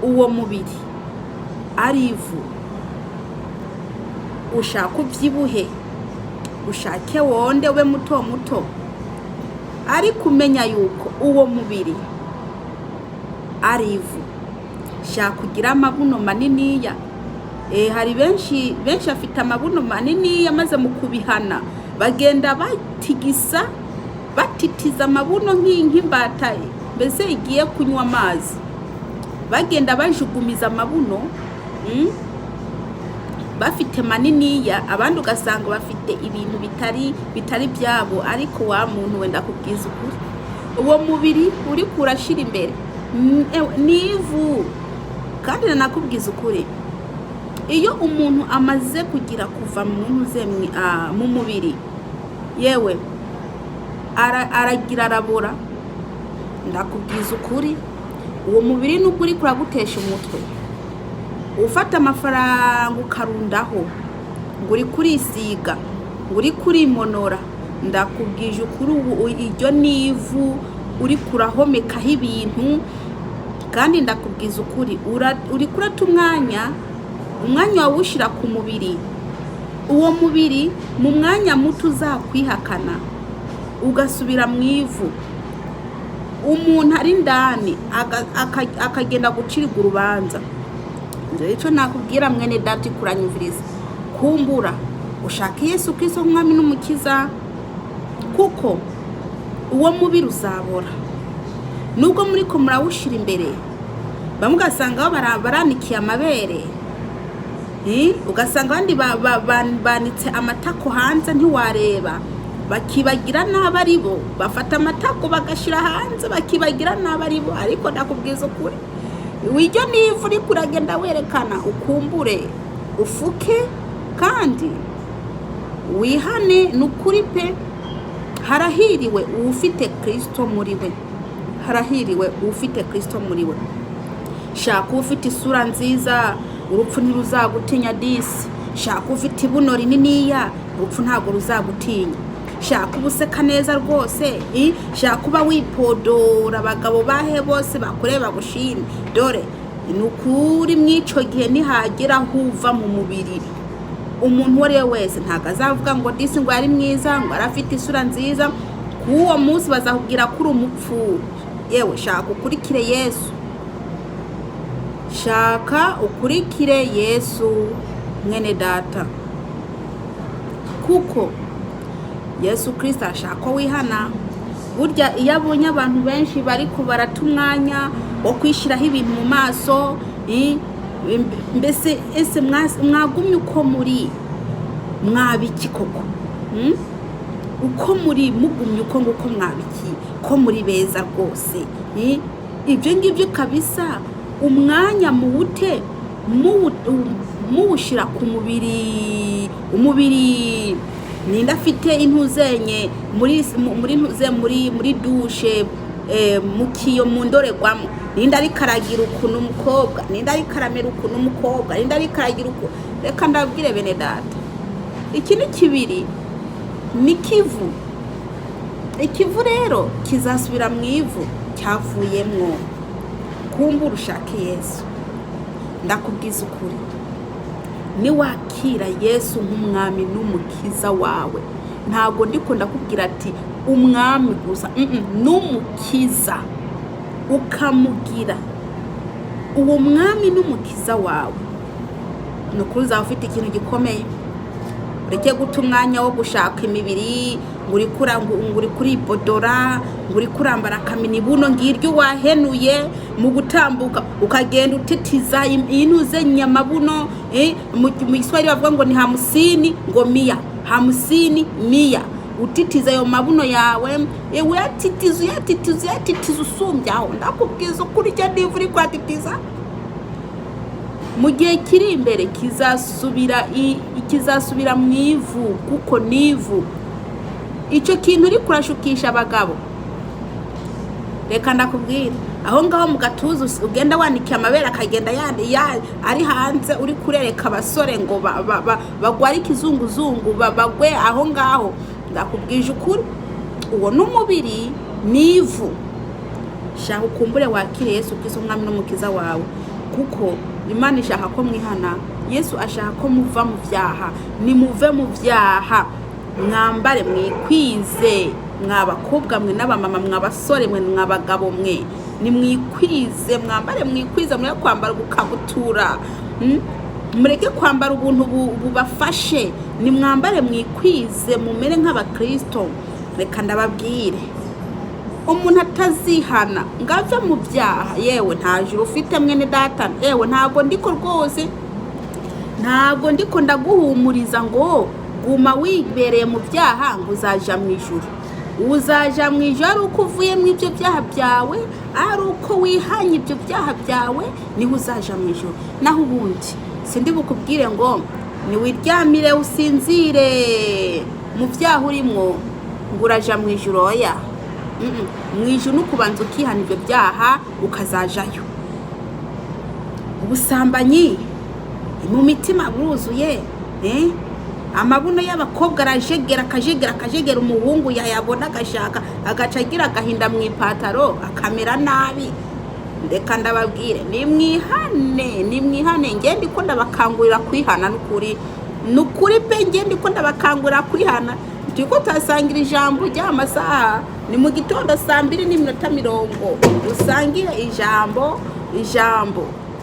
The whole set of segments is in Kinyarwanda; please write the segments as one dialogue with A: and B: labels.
A: uwo mubiri ari ivu, ushaka ubyibuhe, ushake wonde ube muto muto, ariko umenya yuko uwo mubiri ari ivu. Shaka kugira amabuno maniniya. Hari benshi afite amabuno maniniya, maze mu kubihana bagenda batigisa batitiza amabuno nk'imbata mbese igiye kunywa amazi, bagenda bajugumiza amabuno bafite maniniya. Abandi ugasanga bafite ibintu bitari byabo, ariko wa muntu wenda kubwiza ukuri uwo mubiri uri kurashira imbere nivu. Kandi nanakubwiza ukuri, iyo umuntu amaze kugira kuva mu mubiri, yewe aragira arabora. Ndakubwiza ukuri, uwo mubiri nubwo uri kuragutesha umutwe, ufata amafaranga ukarundaho, ngo uri kurisiga, ngo uri kurimonora, ndakubwije ukuri iryo nivu uri kurahomekaho ibintu. Kandi ndakubwiza ukuri, uri kurata umwanya wawushyira ku mubiri. Uwo mubiri mu mwanya muto uzakwihakana ugasubira mu ivu. Umuntu ari ndani akagenda gucirwa urubanza. Icyo nakubwira mwene data kuranyumviriza, kumbura ushaka Yesu Kristo nk'umwami n'umukiza, kuko uwo mubiri uzabora. Nubwo muri ko murawushira imbere, bamwe ugasanga baranikiye amabere, ugasanga abandi banitse amatako hanze ntiwareba, bakibagira n'abo ari bo. Bafata amatako bagashyira hanze bakibagira n'abo ari bo. Ariko ndakubwiza ukuri, wiryo nivu uri kuragenda werekana, ukumbure ufuke kandi wihane. Nukuri pe, harahiriwe ufite Kristo muri we, harahiriwe ufite Kristo muri we. Shaka ufite isura nziza, urupfu ntiruzagutinya disi. Shaka ufite ibuno rininiya, urupfu ntabwo ruzagutinya. Shaka ubuseka neza rwose, shaka uba wipodora, abagabo bahe bose bakureba gushima. Dore nukuri mwico gihe nihagera huva mu mubiri, umuntu wari wese ntago azavuga ngo disi ngo yari mwiza, ngo arafite isura nziza. Kuwo munsi bazakubwira kuri umupfu. Yewe shaka ukurikire Yesu, shaka ukurikire Yesu mwene data, kuko Yesu Kristo ashaka wihana. Burya iyo abonye abantu benshi bari kubarata umwanya wo kwishiraho ibintu mu maso, mbese ese mwagumye uko muri mwabiki koko, uko muri mugumye uko nguko mwabiki ko muri beza rwose. Ibyo ngibyo kabisa umwanya muwute muwushira ku mubiri. Umubiri ninda afite intuzenye muri dushe, mukiyo mu ndorerwamo, ninda ari karagira ukuntu umukobwa, ninda ari karamera ukuntu umukobwa, ninda ari karagira uko. Reka ndabwire bene data, iki ni kibiri ni kivu. Ikivu rero kizasubira mu ivu cyavuyemwo. Kumbura ushake Yesu, ndakubwiza ukuri, ni wakira Yesu nk'umwami n'umukiza wawe. Ntago ndiko ndakubwira ati umwami gusa, n'umukiza, ukamugira uwo mwami n'umukiza wawe, nukuri uzaba ufite ikintu gikomeye. Ureke guta umwanya wo gushaka imibiri, nguri kuri bodora, nguri kurambara kamini buno ngiryo wahenuye mu gutambuka, ukagenda utitiza intuze nyamabuno. Mu Kiswahili bavuga ngo ni hamsini ngo mia, hamsini mia. Utitiza ayo mabuno yawe, uyatitiza usumbyaho. Ndakubwiza ukuri cyo ndivu uri kwatitiza, mu gihe kiri imbere kizasubira mu ivu, kuko nivu. Icyo kintu uri kurashukisha abagabo, reka ndakubwira, aho ngaho mu gatuza ugenda wanikiye amabere akagenda ari hanze, uri kurereka abasore ngo bagware ikizunguzungu, bagwe aho ngaho. Ndakubwije ukuri, uwo n'umubiri nivu. shaka ukumbure wakire Yesu Kristo umwami n'umukiza wawe, kuko Imana ishaka ko mwihana. Yesu ashaka ko muva mu byaha. Nimuve mu byaha, mwambare mwikwize, mwabakobwa mwe n'abamama, mwabasore mwe mwabagabo mwe, nimwikwize, mwambare mwikwize, mwe kwambara gukabutura, mureke kwambara ubuntu bubafashe, nimwambare mwikwize, mumere nk'abakristo. Reka ndababwire, umuntu atazihana ngave mu byaha, yewe nta juru ufite mwene data, yewe ntago ndiko rwose, ntago ndiko ndaguhumuriza ngo guma wibereye mu byaha ngo uzaja mu ijuru. Uzaja mu ijuru ari uko uvuye mu ibyo byaha byawe, ari uko wihanye ibyo byaha byawe, niho uzaja mu ijuru. Naho ubundi sindi bukubwire ngo niwiryamire usinzire mu byaha urimo ngo uraja mu ijuru. Oya, mu ijuru nukubanza ukihana ibyo byaha ukazajayo. Ubusambanyi mu mitima buruzuye, amabuno y'abakobwa arajegera akajegera, umuhungu yayabona agashaka agaca agira agahinda mu ipataro akamera nabi. Ndeka ndababwire, nimwihane, ngende ndiko ndabakangurira kwihana. Nukuri pe, ngende ndiko ndabakangurira kwihana. Turiko twasangira ijambo ry'amasaha ni mu gitondo 2:40 usangire ijambo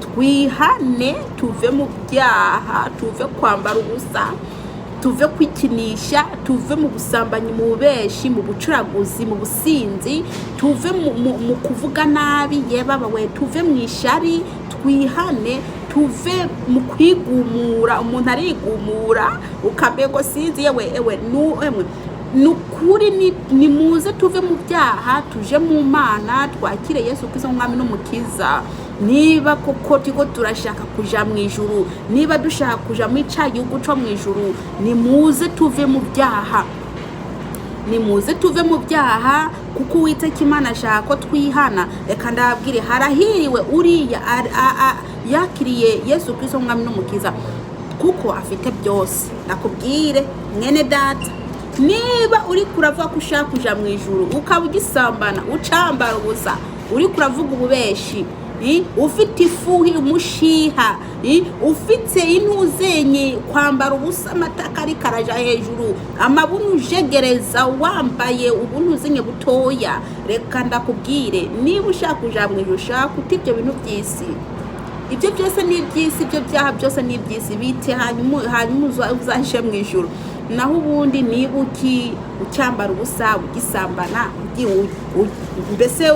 A: twihane, tuve mu byaha, tuve kwambara ubusa, tuve kwikinisha, tuve mu busambanyi, mu bubeshi, mu bucuraguzi, mu businzi, tuve mu kuvuga nabi, yebabawe, tuve mu ishari, twihane, tuve mu kwigumura. Umuntu arigumura ukabego sinzi, yewe nukuri nimuze tuve mu byaha, tuje mu Mana, twakire Yesu Kristo umwami n'umukiza. Niba koko tiko turashaka kuja mu ijuru, niba dushaka kuja mu gihugu cyo mu ijuru, nimuze tuve mu byaha, nimuze tuve mu byaha, kuko Uwiteka Imana ashaka ko twihana. Reka ndababwire, harahiriwe uriya yakiriye Yesu Kristo umwami n'umukiza, kuko afite byose. Nakubwire mwene data, niba uri kuravuga ko ushaka kuja mu ijuru ukaba ugisambana, ucambara ubusa, uri kuravuga ububeshi, ufite ifuhi, umushiha, ufite intuzenye, kwambara ubusa, amataka ari karaja hejuru, amabuno ujegereza, wambaye ubuntuzenye butoya, reka ndakubwire, niba ushaka kuja mu ijuru, ushaka kuti ibyo bintu by'isi, ibyo byose ni iby'isi, ibyo byaha byose ni iby'isi, bite hanyuma uzaje mu ijuru. Naho ubundi niba ucyambara ubusa, ugisambana, mbese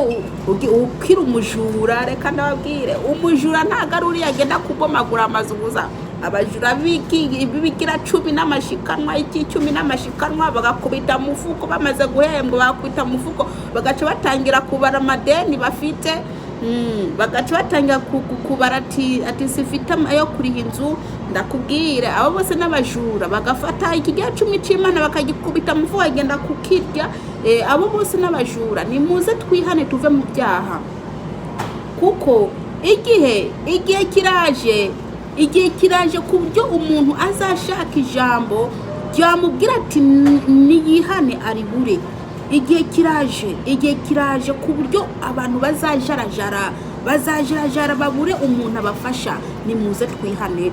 A: ukira umujura, reka ndababwire, umujura ntago ari uriya agenda kubomagura amazu gusa. Abajura bibikira 10 n'amashikanwa, 10 n'amashikanwa, bagakubita mufuko, bamaze guhembwa bakubita mufuko, bagaca batangira kubara amadeni bafite, bagaca batangira kubara ati sifite ayo kuriha inzu. Ndakubwire, abo bose n'abajura, bagafata ikigira 10 c'Imana bakagikubita mufuko agenda kukirya. Abo bose n'abajura, nimuze twihane tuve mu byaha, kuko igihe kiraje ku buryo umuntu azashaka ijambo ryamubwira ati niyihane aribure. Igihe kiraje ku buryo abantu bazajarajara babure umuntu abafasha. Nimuze twihane.